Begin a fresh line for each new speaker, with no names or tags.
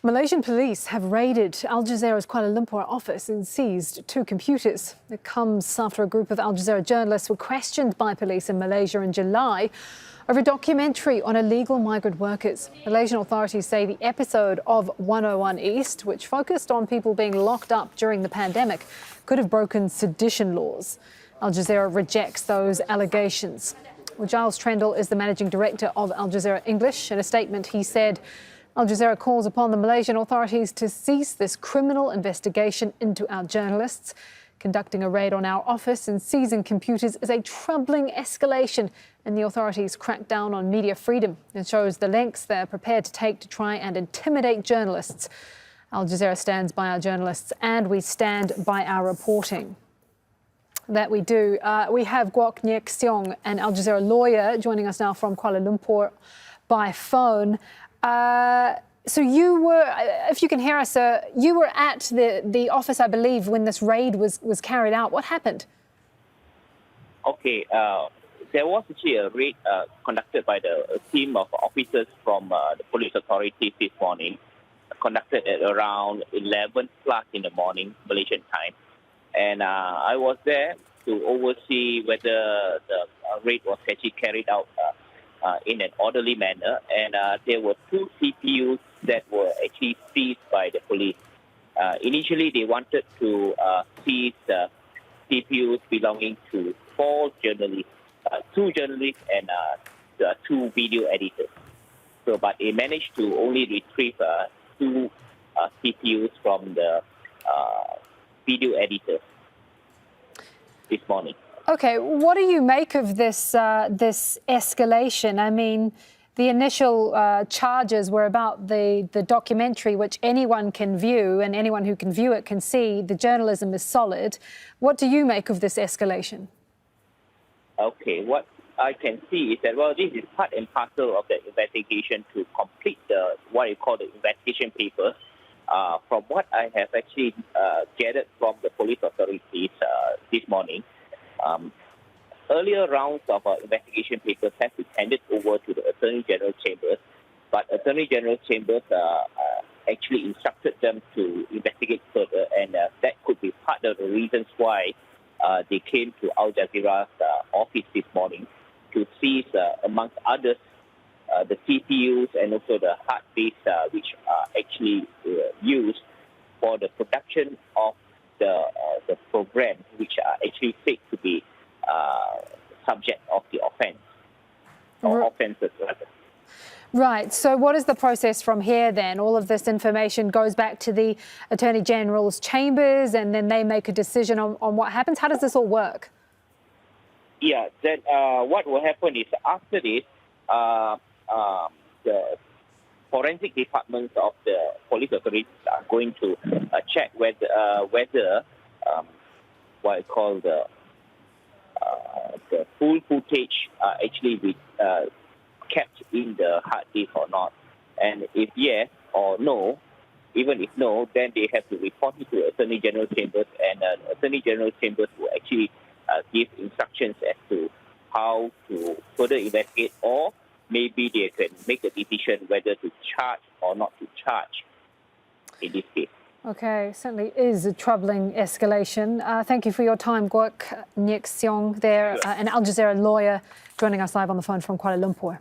Malaysian police have raided Al Jazeera's Kuala Lumpur office and seized 2 computers. It comes after a group of Al Jazeera journalists were questioned by police in Malaysia in July over a documentary on illegal migrant workers. Malaysian authorities say the episode of 101 East, which focused on people being locked up during the pandemic, could have broken sedition laws. Al Jazeera rejects those allegations. Well, Giles Trendle is the managing director of Al Jazeera English. In a statement, he said, Al Jazeera calls upon the Malaysian authorities to cease this criminal investigation into our journalists. Conducting a raid on our office and seizing computers is a troubling escalation, and the authorities crack down on media freedom. It shows the lengths they're prepared to take to try and intimidate journalists. Al Jazeera stands by our journalists and we stand by our reporting. That we do. We have Guok Nyek Seong, an Al Jazeera lawyer, joining us now from Kuala Lumpur by phone. So you were, if you can hear us, you were at the office, I believe, when this raid was carried out. What happened?
Okay, there was actually a raid conducted by the team of officers from the police authorities this morning, conducted at around 11 plus in the morning, Malaysian time. And I was there to oversee whether the raid was actually carried out in an orderly manner. And there were 2 CPUs that were actually seized by the police. Initially, they wanted to seize CPUs belonging to 4 journalists, 2 journalists and 2 video editors. So, but they managed to only retrieve 2 CPUs from the video editors this morning.
Okay, what do you make of this this escalation? I mean, the initial charges were about the documentary, which anyone can view, and anyone who can view it can see the journalism is solid. What do you make of this escalation?
Okay, what I can see is that, well, this is part and parcel of the investigation to complete what you call the investigation papers. From what I have actually gathered from the police authorities this morning, earlier rounds of investigation papers have been handed over to the Attorney General Chambers, but Attorney General Chambers actually instructed them to investigate further, and that could be part of the reasons why they came to Al Jazeera's office this morning to seize, amongst others, the CPUs and also the hard disks which are actually used for the production of the programs which are actually said to be subject of the offence, or offences rather.
Right, so what is the process from here then? All of this information goes back to the Attorney General's chambers and then they make a decision on what happens? How does this all work?
Yeah, then what will happen is after this, the forensic departments of the police authorities are going to check whether what I call the full footage actually kept in the hard disk or not. And if yes or no, even if no, then they have to report it to Attorney General Chambers, and Attorney General Chambers will actually give instructions as to how to further investigate, or maybe they can make a decision whether to charge or not to charge in this case.
Okay, certainly is a troubling escalation. Thank you for your time, Guok Nyek Seong, there, an Al Jazeera lawyer, joining us live on the phone from Kuala Lumpur.